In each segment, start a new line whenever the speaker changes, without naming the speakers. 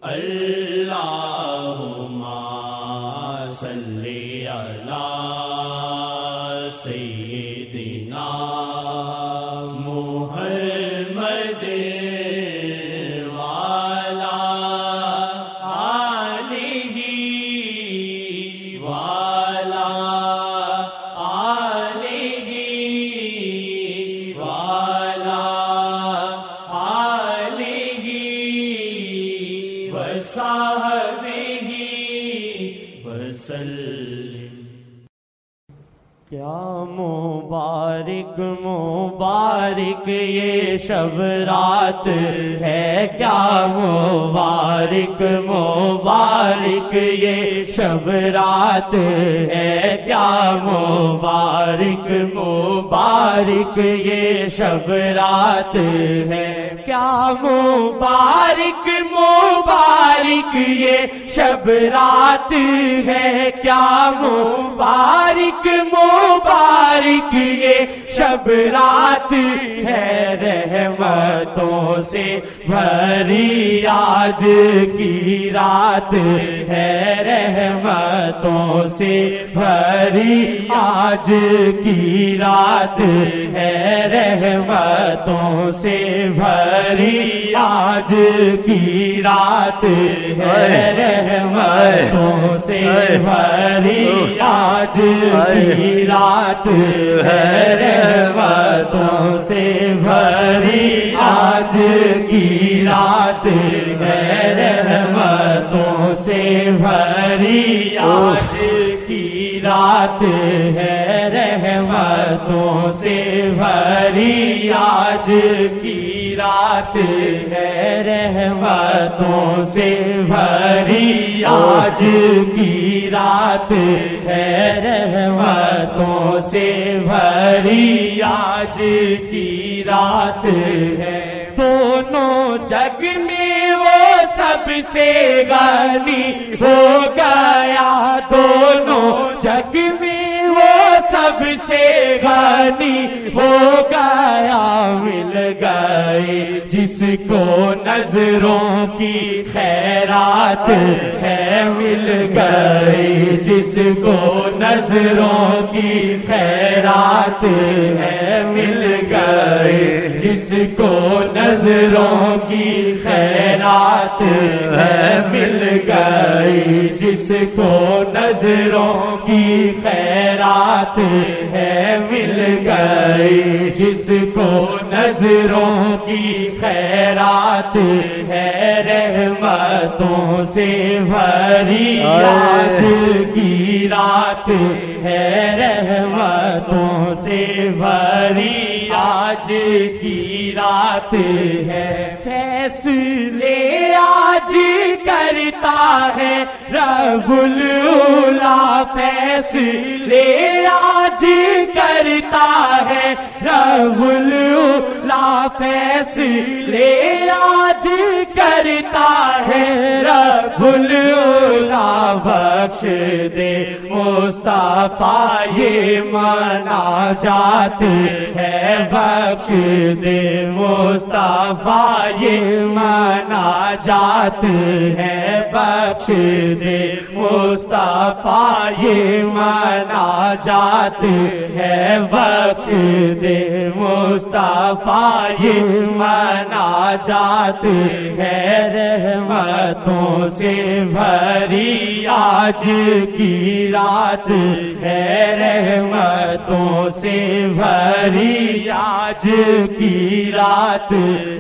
اللہم صلی علی سیدنا محمد وعلی آلہ وعلی آلہ وعلی آلہ وصحبہ وسلم۔ کیا مبارک مبارک یہ شب رات ہے، کیا مبارک مبارک یہ شب رات ہے، کیا مبارک مبارک یہ شب رات ہے، کیا مبارک مبارک یہ شب رات ہے، کیا مبارک مبارک یہ شب رات ہے، رحمتوں سے بھری آج کی رات ہے، رحمتوں سے بھری آج کی رات ہے، رحمتوں سے بھری آج کی رات ہے، رحمتوں سے بھری آج کی رات ہے، رحمتوں سے بھری آج کی رات ہے، رحمتوں سے بھری آج کی رات ہے، رحمتوں سے بھری آج کی رات ہے، رحمتوں سے بھری آج کی رات ہے، رحمتوں سے بھری آج کی رات ہے۔ دونوں جگ میں وہ سب سے غنی ہو گیا، دونوں جگ میں وہ سب سے غنی ہو گیا، مل گئے جس کو نظروں کی خیرات ہے، مل گئے جس کو نظروں کی خیرات ہے، مل گئے جس کو نظروں کی خیرات ہے، مل گئے جس کو نظروں کی خیرات ہے، مل گئے جس کو نظروں کی خیرات ہے، رحمتوں سے بھری آج کی رات ہے، رحمتوں سے بھری آج کی رات ہے، فیصلے آج کرتا ہے رب العلا، فیصلے آج کرتا ہے رب العلا، فیصلے آج کرتا ہے رب العلا، بخش دے مصطفیٰ یہ مناجات ہے، بخش دے مصطفیٰ یہ مناجات ہے، بخش دے مصطفیٰ یہ مناجات ہے، بخش دے مصطفیٰ یہ مناجات ہے، رحمتوں سے بھری آج کی رات ہے، رحمتوں سے بھری آج کی رات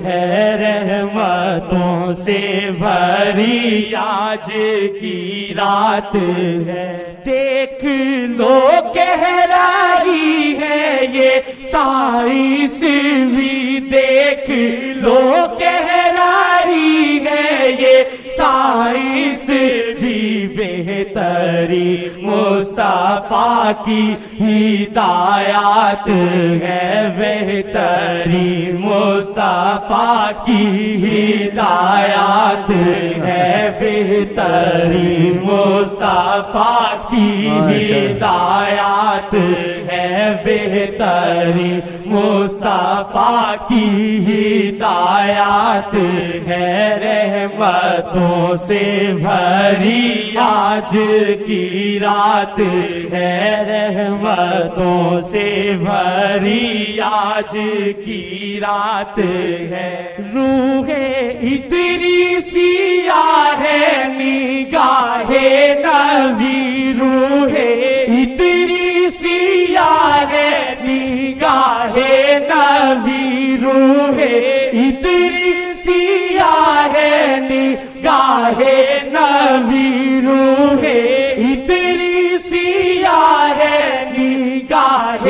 ہے، رحمتوں سے بھری آج کی رات ہے۔ دیکھ لو کہہ رہی ہے یہ سائنس بھی، دیکھ لو کہہ رہی ہے یہ سائنس بھی، بہتری مصطفیٰ کی ہدایات ہے، بہتری مصطفیٰ کی ہدایات ہے، بہتری مصطفیٰ کی ہدایات ہے، بہتری مصطفیٰ کی ہدایات ہے، رحمتوں سے بھری آج کی رات ہے، رحمتوں سے بھری آج کی رات ہے۔ روح ادریسیہ ہے نگاہ نبی، روح ادریسیہ ہے نگاہ نبی، روح ادریسیہ ہے نگاہ نبی، روح ادریسیہ ہے نگاہ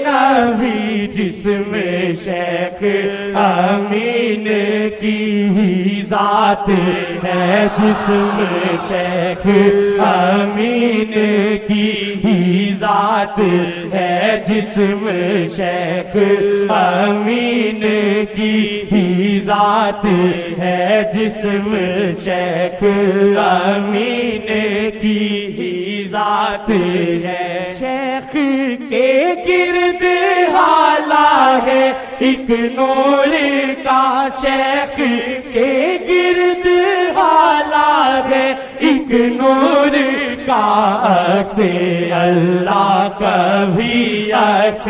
نبی، جس میں شیخ امین کی ذات ہے، جس میں شیخ امین کی ذات ہے، جس میں شیخ امین کی ذات ہے، جس میں شیخ امین کی ذات ہے۔ شیخ کے گرد حالا ہے ایک نور کا، شیخ کے گرد حالا ہے ایک نور کا، عکس اللہ کبھی عکس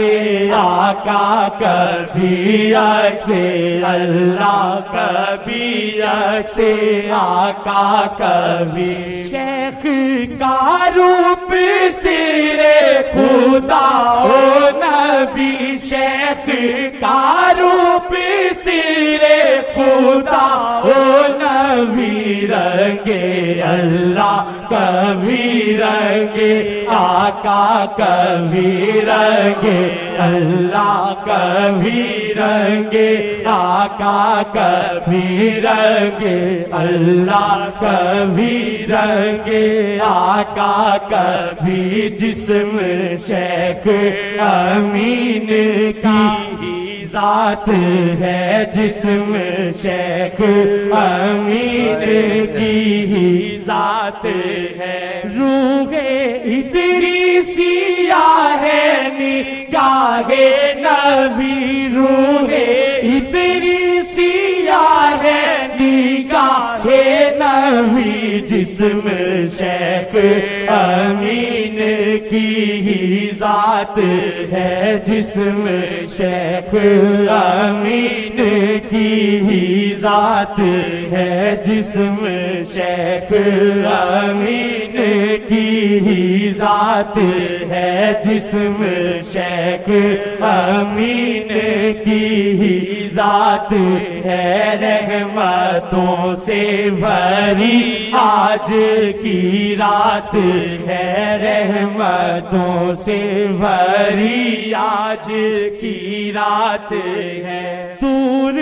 آقا، کبھی عکس اللہ، کبھی عکس آقا، کبھی شیخ کا روپ سرے خدا و نبی، شیخ کا روپ سرے خدا و نبی، رنگے اللہ کبھی رنگے آقا، کبھی رنگے اللہ، کبھی رنگے آقا، کبھی رنگے اللہ، کبھی رنگے آقا، کبھی جسم شیخ امین کی ذات ہے، جسم شیخ امین کی ذات ہے۔ روح ادریسیہ ہے نگاہ نبی، روح ادریسیہ ہے نگاہ نبی، جسم شیخ امین کی ذات ہے، جسم شیخ امین کی ذات ہے، جسم شیخ امین کی ذات ہے، جسم شیخ امین کی ذات ہے، رحمتوں سے بھری آج کی رات ہے، رحمتوں سے بھری آج کی رات ہے۔ دور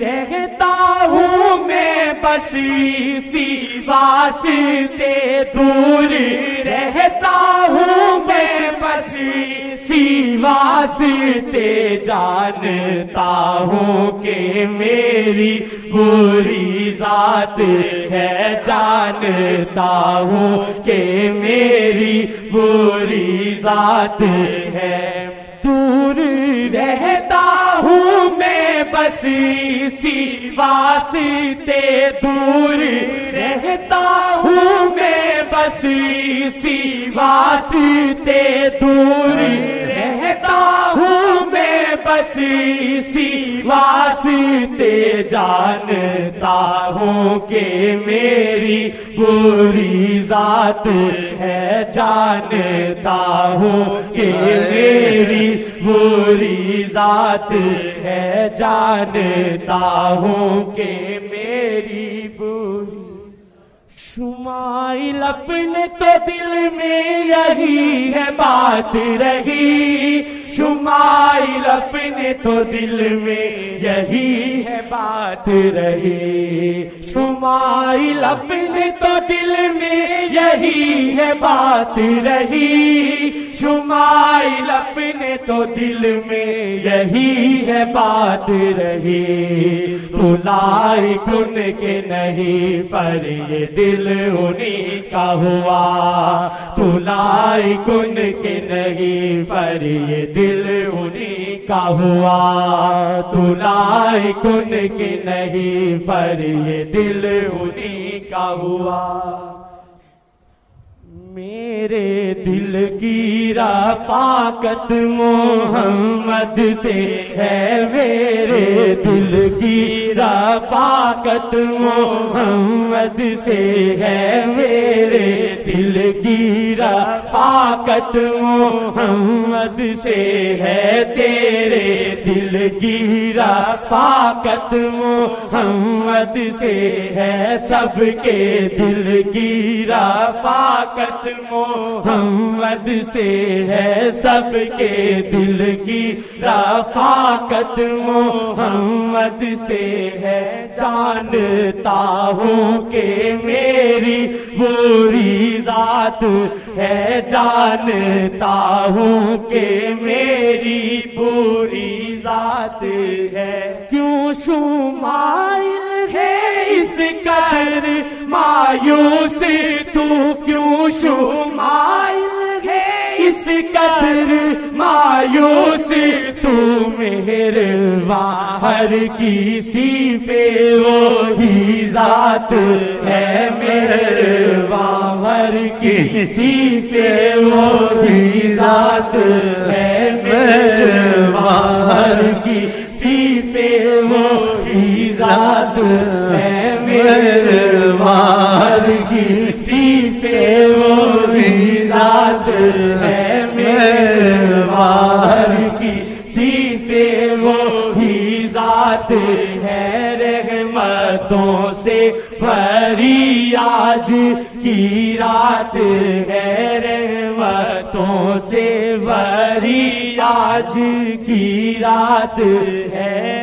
رہتا ہوں میں بس اسی واسطے، دور رہتا ہوں میں بس اسی واسطے، جانتا ہوں کہ میری بری ذات ہے، جانتا ہوں کہ میری بری ذات ہے۔ دور رہتا ہوں میں بس اسی واسطے، دور رہتا ہوں میں بس اسی واسطے، دور رہتا ہوں میں بس اسی واسطے، جانتا ہوں کہ میری بری ذات ہے، جانتا ہوں کہ میری بری ذات ہے، جانتا ہوں کہ میری بری۔ شمائل اپنے تو دل میں یہی ہے بات رہی، شمائل اپنے تو دل میں یہی ہے بات رہی، شمائل اپنے تو دل میں یہی ہے بات رہی، شمائل اپنے تو دل میں یہی ہے بات رہی، تو لائق ان کے نہیں پر یہ دل انہی کا ہوا، تو لائق ان کے نہیں پر یہ دل انہی کا ہوا، تو لائق ان کے نہیں پر یہ دل انہی کا ہوا۔ میرے دل کی رفاقت محمد سے ہے، میرے دل کی رفاقت محمد سے ہے، میرے دل کی رفاقت محمد سے ہے، تیرے دل کی رفاقت محمد سے ہے، سب کے دل کی رفاقت محمد سے ہے، سب کے دل کی رفاقت محمد سے ہے، جانتا ہوں کہ میری بری ذات ہے، جانتا ہوں کہ میری بری ذات ہے، کیوں شمائل ہے اس قدر مایوس تو، کیوں شمائل ہے اس قدر مایوس تو، مہرباں ہر کسی پہ وہی ذات ہے، مہرباں ہر کسی پہ وہی ذات ہے، مہرباں ہر کسی پہ وہی ذات ہے، مہرباں ہر کسی پہ وہی ذات ہے، مہرباں ہر کسی پہ وہی ذات ہے، رحمتوں سے بھری آج کی رات ہے، رحمتوں سے بھری آج کی رات ہے،